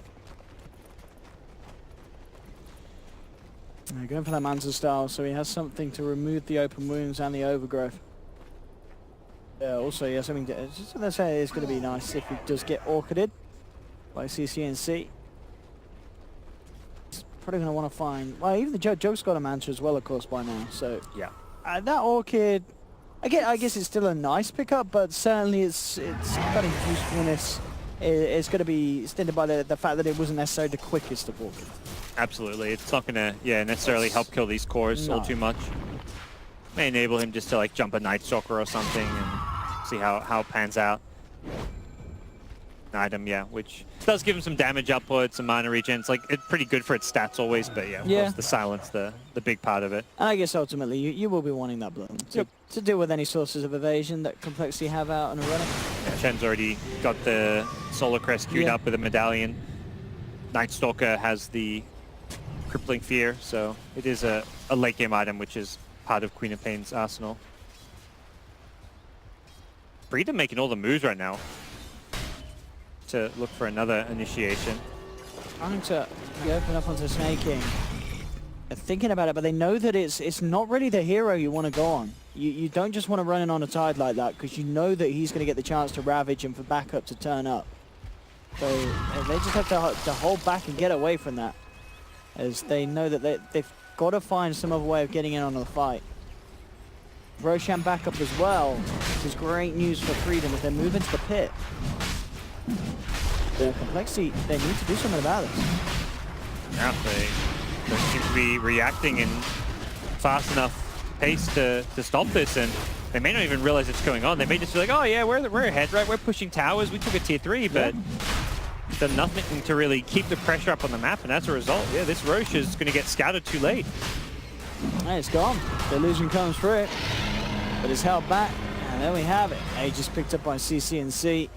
S2: Going for that Manta style, so he has something to remove the open wounds and the overgrowth. Also, yeah, something just let's say it's going to be nice if he does get orchided by CCNC. He's probably going to want to find, well, even the Joke's got a Manta as well, of course, by now. So
S5: yeah,
S2: that orchid, again, I guess it's still a nice pickup, but certainly its kind of usefulness is going to be stinted by the fact that it wasn't necessarily the quickest of orchids.
S5: Absolutely, it's not going to necessarily help kill these cores all too much. May enable him just to like jump a Night Stalker or something and see how it pans out. An item, yeah, which does give him some damage output, some mana regen. It's like it's pretty good for its stats always, but yeah, of course the silence, the big part of it.
S2: And I guess ultimately you will be wanting that bloom to deal with any sources of evasion that compLexity have out and running.
S5: Yeah, Shen's already got the Solar Crest queued up with a medallion. Night Stalker has the Crippling Fear, so it is a late game item, which is part of Queen of Pain's arsenal. Freedom making all the moves right now to look for another initiation.
S2: Trying to open up onto Snaking. They're thinking about it, but they know that it's not really the hero you want to go on. You don't just want to run in on a tide like that, because you know that he's going to get the chance to ravage and for backup to turn up. So they just have to hold back and get away from that, as they know that they've got to find some other way of getting in on the fight. Roshan backup as well, which is great news for Freedom as they move into the pit. The compLexity, they need to do something about this.
S5: Yeah, they don't seem to be reacting in fast enough pace to stop this, and they may not even realize it's going on. They may just be like, oh yeah, we're ahead, right? We're pushing towers, we took a tier 3, but done nothing to really keep the pressure up on the map, and as a result, yeah, this Roche is going to get scouted too late.
S2: And it's gone. The illusion comes through, but it's held back, and there we have it. Aegis picked up by CCNC.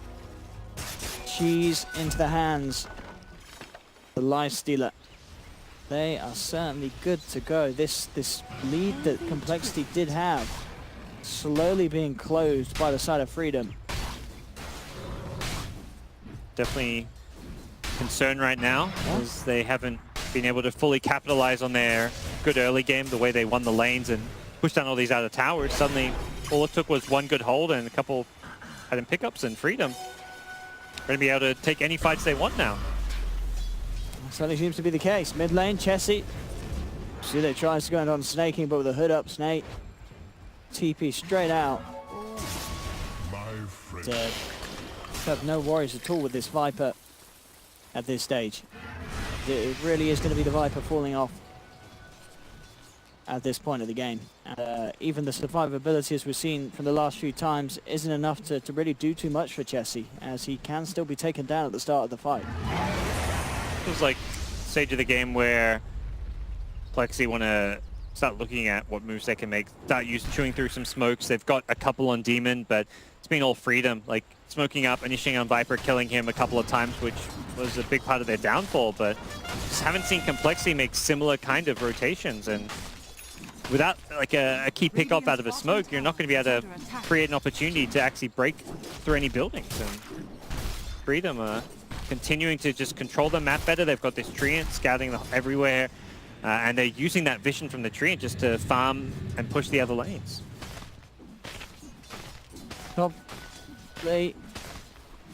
S2: Cheese into the hands of the Life Stealer. They are certainly good to go. This lead that compLexity did have, slowly being closed by the side of Freedom.
S5: Definitely concern right now, as they haven't been able to fully capitalize on their good early game, the way they won the lanes and pushed down all these other towers. Suddenly, all it took was one good hold and a couple item pickups, and Freedom are going to be able to take any fights they want now.
S2: Certainly seems to be the case. Mid lane, Chessie. See, they tries to go on Snaking, but with a hood up, Snake. TP straight out. Dead. Have no worries at all with this Viper at this stage. It really is going to be the Viper falling off at this point of the game. Even the survivability, as we've seen from the last few times, isn't enough to really do too much for Chessie, as he can still be taken down at the start of the fight.
S5: It was like stage of the game where Plexi want to start looking at what moves they can make, start chewing through some smokes. They've got a couple on Demon, but it's been all Freedom, like smoking up, initiating on Viper, killing him a couple of times, which was a big part of their downfall, but just haven't seen compLexity make similar kind of rotations. And without like a key pick-off out of a smoke, you're not going to be able to create an opportunity to actually break through any buildings. And Freedom are continuing to just control the map better. They've got this treant scouting everywhere, and they're using that vision from the treant just to farm and push the other lanes.
S2: Top late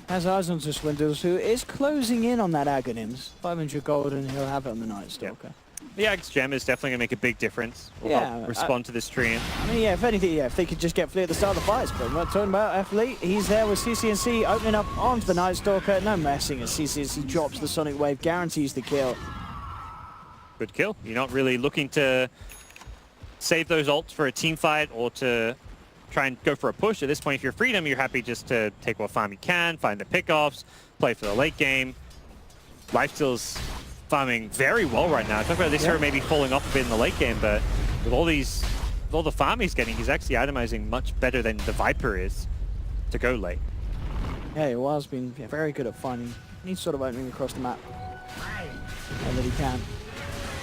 S2: has eyes on Swindles, who is closing in on that Aghanims. 500 gold and he'll have it on the Night Stalker.
S5: The Axe Gem is definitely going to make a big difference. Will help respond to this treant.
S2: I mean, yeah, if anything, yeah, if they could just get Flea at the start of the fights, but we're not talking about Flea. He's there with CCNC opening up onto the Night Stalker. No messing as CCNC drops the Sonic Wave, guarantees the kill.
S5: Good kill. You're not really looking to save those ults for a team fight or to try and go for a push. At this point, if you're Freedom, you're happy just to take what farm you can, find the pickoffs, play for the late game. Lifesteal's farming very well right now. Talk about this hero maybe falling off a bit in the late game, but with all the farm he's getting, he's actually itemizing much better than the Viper is to go late.
S2: Yeah, he was being very good at finding any sort of opening across the map that he can.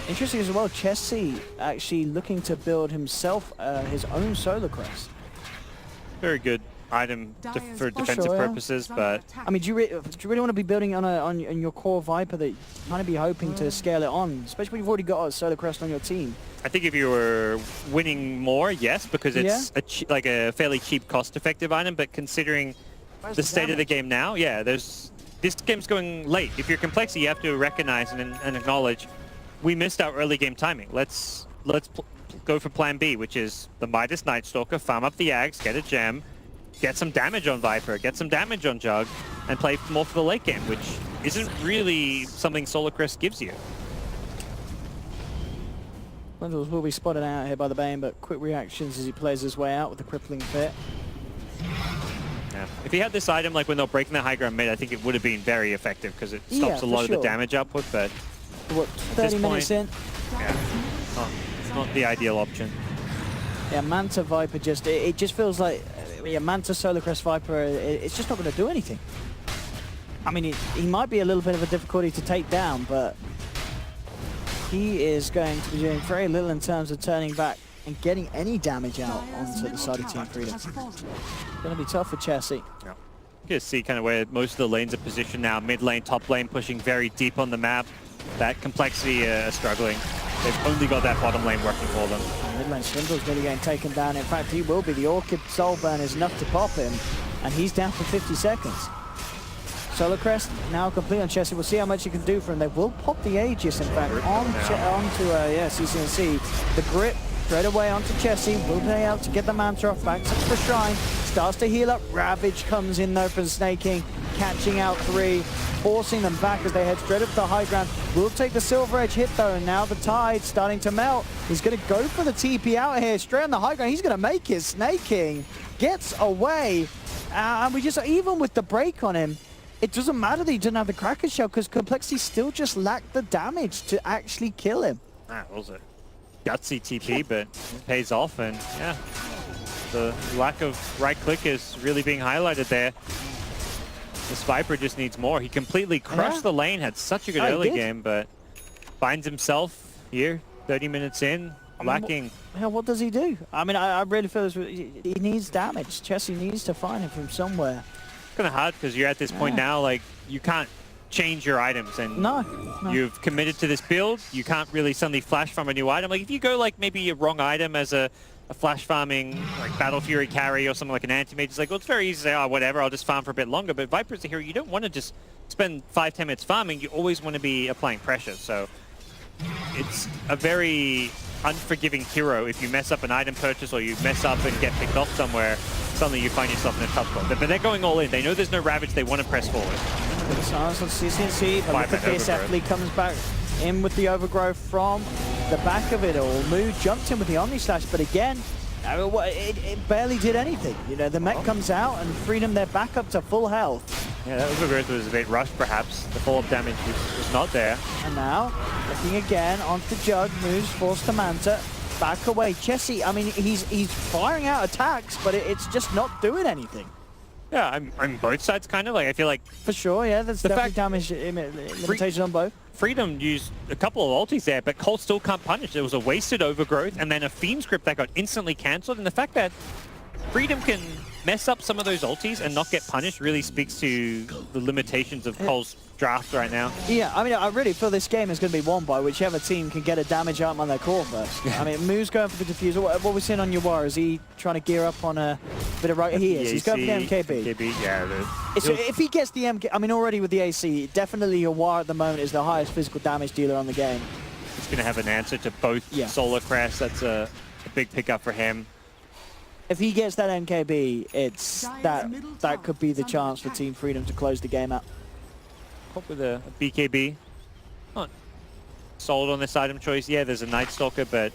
S2: Interesting as well, Chessie actually looking to build himself his own Solar Crest.
S5: Very good item for defensive purposes, but
S2: I mean, do you really want to be building on your core Viper that you kind of be hoping to scale it on, especially when you've already got a Solar Crest on your team?
S5: I think if you were winning more, yes, because it's like a fairly cheap, cost-effective item. But considering the state of the game now, yeah, this game's going late. If you're compLexity, you have to recognize and acknowledge we missed our early game timing. Let's go for plan B, which is the Midas Night Stalker, farm up the Ags, get a gem, get some damage on Viper, get some damage on Jug, and play more for the late game, which isn't really something Solar Crest gives you.
S2: Swindles will be spotted out here by the Bane, but quick reactions as he plays his way out with the crippling fit.
S5: Yeah. If he had this item like when they're breaking the high ground mid, I think it would have been very effective because it stops a lot of the damage output, but
S2: what, 30 minutes in?
S5: Yeah, not the ideal option.
S2: Yeah, Manta Viper just, it just feels like, yeah, Manta Solar Crest Viper, it's just not going to do anything. I mean, he might be a little bit of a difficulty to take down, but he is going to be doing very little in terms of turning back and getting any damage out onto the side of Team Freedom. Going to be tough for Chessie.
S5: Yeah. You can see kind of where most of the lanes are positioned now. Mid lane, top lane, pushing very deep on the map. That compLexity is struggling. They've only got that bottom lane working for them.
S2: Mid lane Swindle's really getting taken down. In fact, he will be. The Orchid Soul Burn is enough to pop him, and he's down for 50 seconds. Solar Crest now complete on Chessie. We'll see how much he can do for him. They will pop the Aegis, in fact, onto CCNC. The grip straight away onto Chessie. Will play out to get the Manta off. Backs up to the Shrine. Starts to heal up. Ravage comes in though from Snaking, catching out 3, forcing them back as they head straight up to the high ground. Will take the Silver Edge hit though, and now the tide starting to melt. He's going to go for the TP out here, straight on the high ground. He's going to make his Snaking. Gets away. And we just, even with the break on him, it doesn't matter that he didn't have the Kraken Shell because compLexity still just lacked the damage to actually kill him.
S5: That was a gutsy TP, but it pays off, and yeah, the lack of right click is really being highlighted there. This Viper just needs more. He completely crushed the lane, had such a good early game, but finds himself here, 30 minutes in, lacking.
S2: What does he do? I mean, I really feel he needs damage. Chessie needs to find him from somewhere.
S5: It's kind of hard because you're at this point now, like, you can't change your items, and you've committed to this build. You can't really suddenly flash farm a new item. Like, if you go, like, maybe a wrong item as a flash farming, like, Battle Fury carry or something like an anti-mage, it's like, well, it's very easy to say, oh, whatever, I'll just farm for a bit longer. But Viper's a hero, you don't want to just spend 5-10 minutes farming. You always want to be applying pressure. So it's a very unforgiving hero if you mess up an item purchase or you mess up and get picked off somewhere. Suddenly you find yourself in a tough spot. But they're going all in. They know there's no Ravage. They want to press forward.
S2: The silence on CCNC, but look at this. Athlete comes back in with the overgrowth from the back of it all. Mood jumped in with the Omni Slash, but again, it barely did anything. You know, the mech comes out and Freedom, they're back up to full health.
S5: Yeah, that overgrowth was a bit rushed, perhaps. The follow-up damage was not there.
S2: And now, looking again onto Jug, moves, forced to Manta. Back away. Chessie, I mean, he's firing out attacks, but it's just not doing anything.
S5: Yeah, I'm both sides kind of. Like, I feel like
S2: For sure, yeah, there's
S5: The
S2: definitely
S5: fact-
S2: damage limitation on both.
S5: Freedom used a couple of ultis there, but Cole still can't punish. There was a wasted overgrowth and then a Fiend script that got instantly cancelled. And the fact that Freedom can mess up some of those ultis and not get punished really speaks to the limitations of Cole's draft right now.
S2: Yeah, I mean, I really feel this game is going to be won by whichever team can get a damage item on their core first. I mean, Moo's going for the diffuser. What we're seeing on Yawar, is he trying to gear up on a bit of right? He is. He's going for the MKB.
S5: Yeah.
S2: So if he gets the MK, I mean, already with the AC, definitely Yawar at the moment is the highest physical damage dealer on the game.
S5: He's going to have an answer to both Solar Crest. That's a big pickup for him.
S2: If he gets that MKB, it's that could be the chance for Team Freedom to close the game out.
S5: Up with a BKB. Not sold on this item choice. Yeah, there's a Night Stalker, but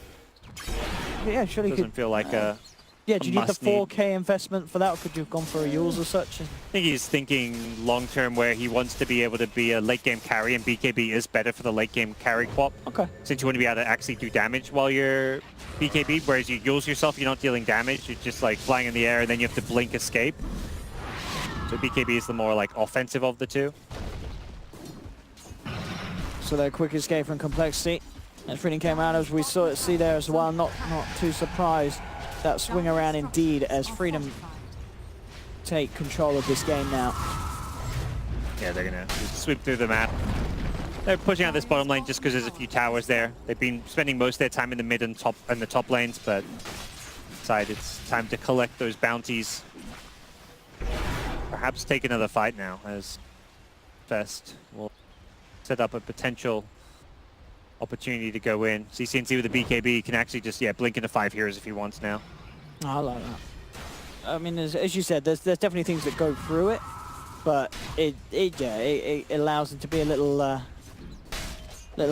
S2: Yeah, surely
S5: doesn't
S2: could.
S5: feel like a...
S2: Yeah, do you need the
S5: must need.
S2: 4K investment for that, or could you have gone for a Yules or such?
S5: I think he's thinking long-term where he wants to be able to be a late-game carry, and BKB is better for the late-game carry quap.
S2: Okay.
S5: Since you want to be able to actually do damage while you're BKB, whereas you use yourself, you're not dealing damage, you're just like flying in the air and then you have to blink escape. So BKB is the more like offensive of the two.
S2: So their quick escape from complexity. And Freedom came around, as we see there as well. Not too surprised. That swing around indeed, as Freedom take control of this game now.
S5: Yeah, they're gonna just sweep through the map. They're pushing out this bottom lane just because there's a few towers there. They've been spending most of their time in the mid and the top lanes, but decided it's time to collect those bounties. Perhaps take another fight now, as Fest will set up a potential opportunity to go in. CCNC with the BKB can actually just blink into 5 heroes if he wants now.
S2: Oh, I like that. I mean, as you said, there's definitely things that go through it, but it allows him to be a little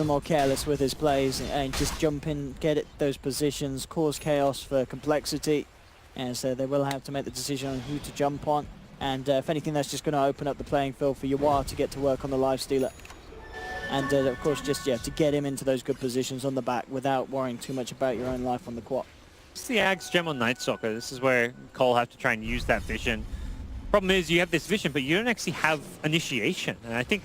S2: more careless with his plays and just jump in, get it those positions, cause chaos for complexity, and so they will have to make the decision on who to jump on. And if anything, that's just going to open up the playing field for Yawar to get to work on the lifestealer. And of course, just to get him into those good positions on the back without worrying too much about your own life on the quad.
S5: It's the Axe Gem on Night Stalker. This is where Cole have to try and use that vision. Problem is, you have this vision, but you don't actually have initiation. And I think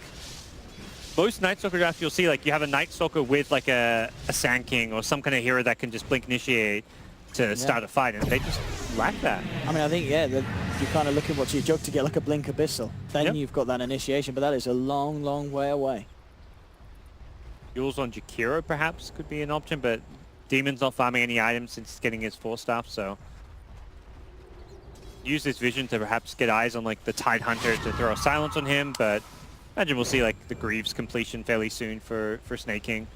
S5: most Night Stalker drafts you'll see, like, you have a Night Stalker with like a Sand King or some kind of hero that can just blink initiate to start a fight, and they just lack that.
S2: I mean, I think, you're kind of looking what's your job to get like a Blink Abyssal. Then you've got that initiation, but that is a long, long way away.
S5: Yules on Jakiro perhaps could be an option, but Demon's not farming any items since he's getting his 4-staff, so use this vision to perhaps get eyes on like the Tide Hunter to throw a silence on him, but imagine we'll see like the Greaves completion fairly soon for Snake King.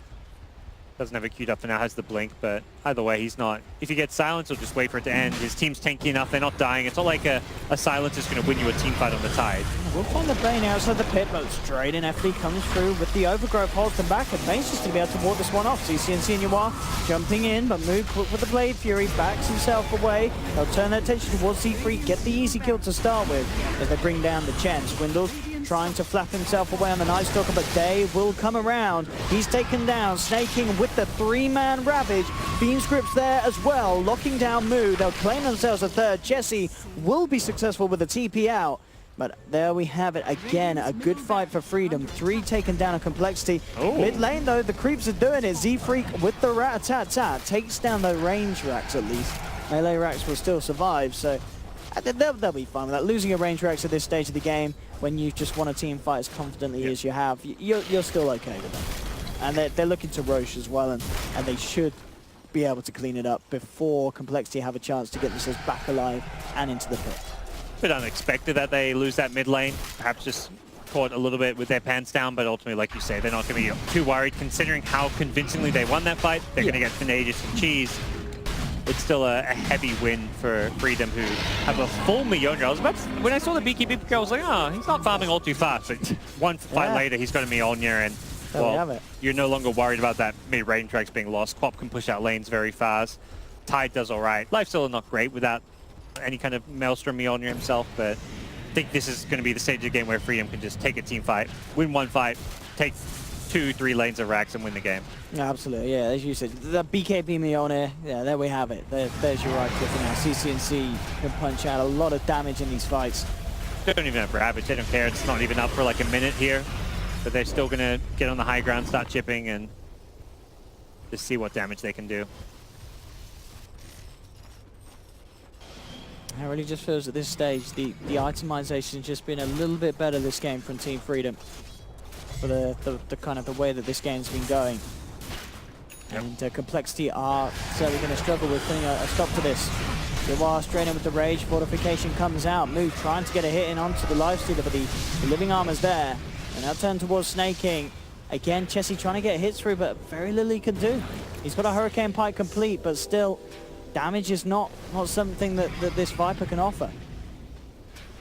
S5: Doesn't have it queued up for now, has the blink, but either way, he's not. If he gets silence, he'll just wait for it to end. His team's tanky enough, they're not dying. It's not like a silence is going to win you a team fight on the Tide.
S2: We'll find the Bane outside the pit, but straight in FD comes through with the overgrowth, holds them back, and Bane's just going to be able to walk this one off. CCNC and Yawar jumping in, but Moog quick with the Blade Fury, backs himself away. They'll turn their attention towards C3, get the easy kill to start with, as they bring down the Chen. Swindles trying to flap himself away on the Night Stalker, but Day will come around. He's taken down. Snake King with the 3-man Ravage. Beam Scripts there as well, locking down Moog. They'll claim themselves a third. Jesse will be successful with the TP out. But there we have it again, a good fight for Freedom. 3 taken down on complexity. Mid lane though, the creeps are doing it. Z-Freak with the rat-a-tat-tat takes down the range racks at least. Melee racks will still survive, so they'll be fine with that. Losing a range racks at this stage of the game, when you just want a team fight as confidently as you have, you're still okay with that. And they're looking to Roche as well, and they should be able to clean it up before complexity have a chance to get themselves back alive and into the pit.
S5: Bit unexpected that they lose that mid lane. Perhaps just caught a little bit with their pants down, but ultimately, like you say, they're not going to be too worried considering how convincingly they won that fight. They're going to get Tenacious and Cheese. It's still a heavy win for Freedom, who have a full Mjolnir. When I saw the BKB, I was like, oh, he's not farming all too fast. But one fight later, he's got a Mjolnir, and well, you're no longer worried about that mid-range tracks being lost. Quap can push out lanes very fast. Tide does all right. Life's still not great without any kind of Maelstrom Mjolnir himself, but I think this is going to be the stage of the game where Freedom can just take a team fight, win one fight, take 2-3 lanes of racks and win the game.
S2: Yeah, absolutely, yeah, as you said, the BKB Mjolnir, yeah, there we have it. There's your right clip now. CCNC can punch out a lot of damage in these fights.
S5: They don't even have Ravage. They don't care. It's not even up for like a minute here. But they're still going to get on the high ground, start chipping, and just see what damage they can do.
S2: It really just feels at this stage the itemization has just been a little bit better this game from Team Freedom for the kind of the way that this game's been going.
S5: Yep.
S2: And compLexity are certainly going to struggle with putting a stop to this. Yawar straight in with the rage, fortification comes out. Move trying to get a hit in onto the lifestealer, but the living armor's there. And now turn towards Snake King. Again, Chessie trying to get hits through, but very little he can do. He's got a Hurricane Pike complete, but still, damage is not something that this Viper can offer.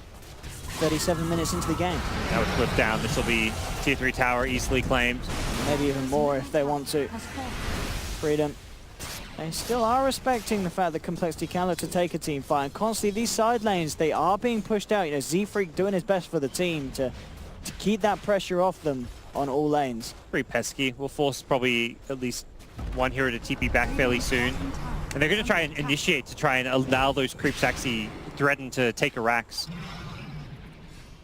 S2: 37 minutes into the game.
S5: That was flipped down. This will be tier 3 tower easily claimed.
S2: Maybe even more if they want to. Freedom. They still are respecting the fact that compLexity can look to take a team fight. And constantly, these side lanes, they are being pushed out. You know, Z-Freak doing his best for the team to keep that pressure off them on all lanes.
S5: Pretty pesky. We'll force probably at least one hero to TP back fairly soon. And they're going to try and initiate to try and allow those creeps to actually threaten to take Arax.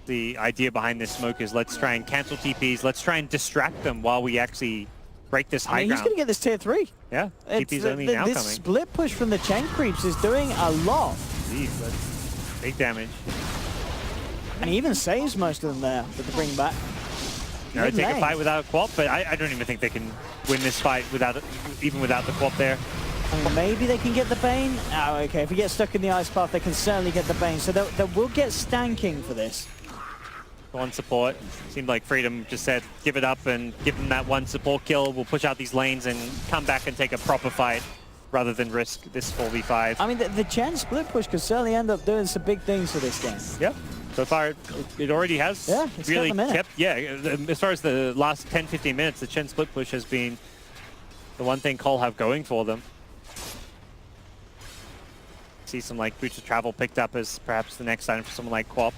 S5: The idea behind this smoke is let's try and cancel TPs. Let's try and distract them while we actually break this high ground.
S2: He's going to get this tier 3.
S5: Yeah, TP's only now
S2: this
S5: coming.
S2: Split push from the Chen creeps is doing a lot.
S5: Jeez, that's big damage.
S2: And he even saves most of them there with the bring back.
S5: You know, take a fight without Quap, but I don't even think they can win this fight even without the Quap there.
S2: I mean, maybe they can get the Bane. Oh, okay. If he gets stuck in the ice path, they can certainly get the Bane. So they will get stanking for this.
S5: One support. Seemed like Freedom just said, give it up and give them that one support kill. We'll push out these lanes and come back and take a proper fight rather than risk this 4v5.
S2: I mean, the Chen split push could certainly end up doing some big things for this game.
S5: Yep. So far, it already has really kept, as far as the last 10-15 minutes, the Chen split push has been the one thing Cole have going for them. See some like boots of travel picked up as perhaps the next item for someone like Quap.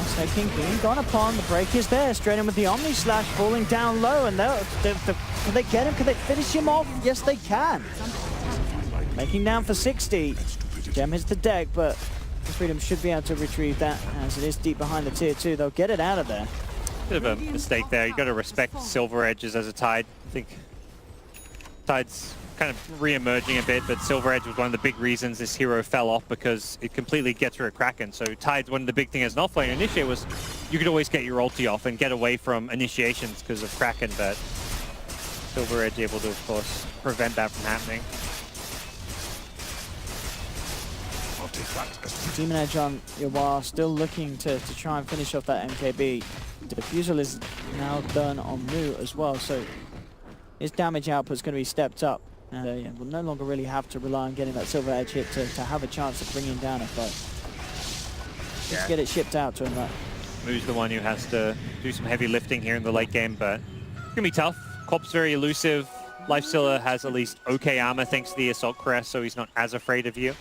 S2: Snake King being gone upon, the break is there, straight in with the Omni Slash, falling down low, and can they get him? Can they finish him off? Yes, they can. Making down for 60. Gem hits the deck, but Freedom should be able to retrieve that as it is deep behind the tier 2. They'll get it out of there.
S5: Bit of a mistake there. You got to respect Silver Edges as a Tide. I think Tide's kind of re-emerging a bit, but Silver Edge was one of the big reasons this hero fell off because it completely gets through a Kraken. So Tide's one of the big things as an offlane initiate was you could always get your ulti off and get away from initiations because of Kraken, but Silver Edge able to, of course, prevent that from happening.
S2: Demon Edge on Yawar, still looking to try and finish off that MKB. The defusal is now done on Mu as well, so his damage output is going to be stepped up. And yeah, we'll no longer really have to rely on getting that Silver Edge hit to have a chance of bringing down a fight. Just get it shipped out to him. Right?
S5: Mu's the one who has to do some heavy lifting here in the late game, but it's going to be tough. Quap's very elusive. Lifestealer has at least okay armor thanks to the Assault Crest, so he's not as afraid of you.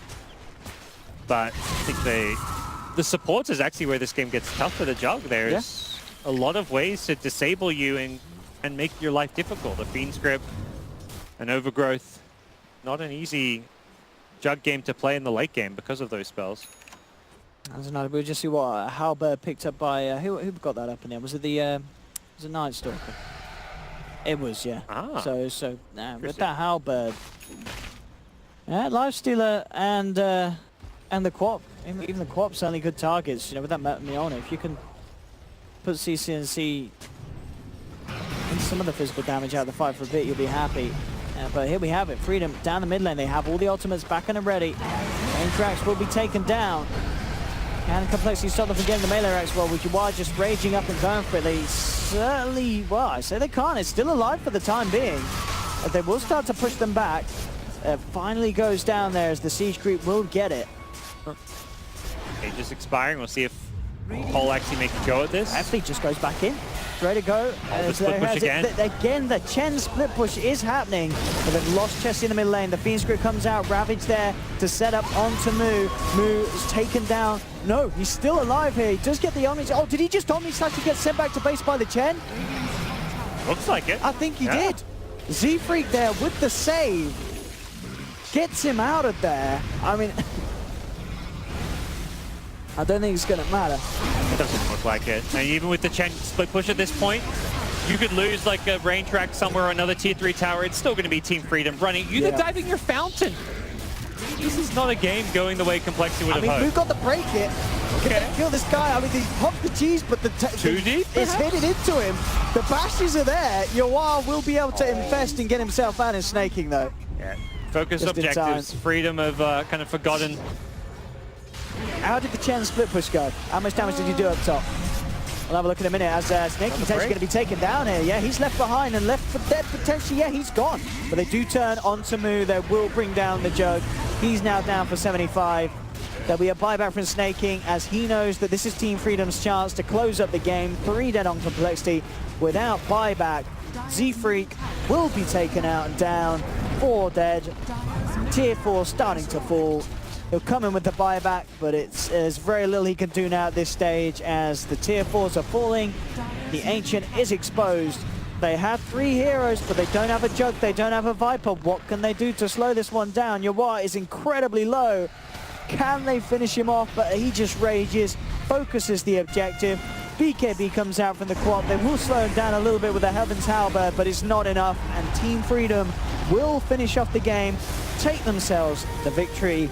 S5: But I think the supports is actually where this game gets tough for the Jug. There's a lot of ways to disable you and make your life difficult. A Fiend's Grip, an Overgrowth. Not an easy Jug game to play in the late game because of those spells.
S2: As another, we'll just see what Halberd picked up by who got that up in there? Was it the was it Night Stalker? It was, yeah.
S5: Ah.
S2: So with that Halberd, Lifestealer and the Quap, even the Quap's only good targets. You know, with that Miona, if you can put CCNC in some of the physical damage out of the fight for a bit, you'll be happy. But here we have it, Freedom down the mid lane. They have all the ultimates back and ready. Main tracks will be taken down. And compLexity stop them from getting the melee racks well, with Yawar just raging up and going for it. They certainly, well, I say they can't. It's still alive for the time being. But they will start to push them back. Finally goes down there as the Siege Creep will get it.
S5: Cage is expiring. We'll see if Cole actually makes a go at this.
S2: Actually just goes back in. Ready to go.
S5: The split push again.
S2: Again, the Chen split push is happening. But they've lost Chessie in the middle lane. The Fiend's Grip comes out. Ravage there to set up onto Mu. Mu is taken down. No, he's still alive here. He does get the Omni. Oh, did he just Omni Slash to get sent back to base by the Chen?
S5: Looks like it.
S2: I think he did. Z-Freak there with the save. Gets him out of there. I mean, I don't think it's going to matter.
S5: It doesn't look like it. And even with the Chen split push at this point, you could lose like a rain track somewhere or another tier 3 tower. It's still going to be Team Freedom running. You
S2: Yeah.
S5: diving your fountain. This is not a game going the way compLexity would have
S2: I mean,
S5: hoped.
S2: we've got the break it. Can they kill this guy? I mean, he popped the cheese, but
S5: Too deep,
S2: it's
S5: perhaps?
S2: hit it into him. The bashes are there. Yawar will be able to infest and get himself out in snaking, though.
S5: Yeah. Focus
S2: Just in
S5: objectives,
S2: time.
S5: freedom of kind of forgotten.
S2: How did the Chen split push go? How much damage did you do up top? We'll have a look in a minute as Snaking potentially going to be taken down here. Yeah, he's left behind and left for dead potentially. Yeah, he's gone. But they do turn onto Moo. They will bring down the Jug. He's now down for 75. There'll be a buyback from Snaking as he knows that this is Team Freedom's chance to close up the game. 3 dead on compLexity. Without buyback, Z-Freak will be taken out and down. 4 dead. Tier 4 starting to fall. He'll come in with the buyback, but there's very little he can do now at this stage as the tier 4s are falling. The Ancient is exposed. They have 3 heroes, but they don't have a Jug, they don't have a Viper. What can they do to slow this one down? Yawar is incredibly low. Can they finish him off? But he just rages, focuses the objective. BKB comes out from the quad. They will slow him down a little bit with the Heaven's Halberd, but it's not enough. And Team Freedom will finish off the game, take themselves the victory.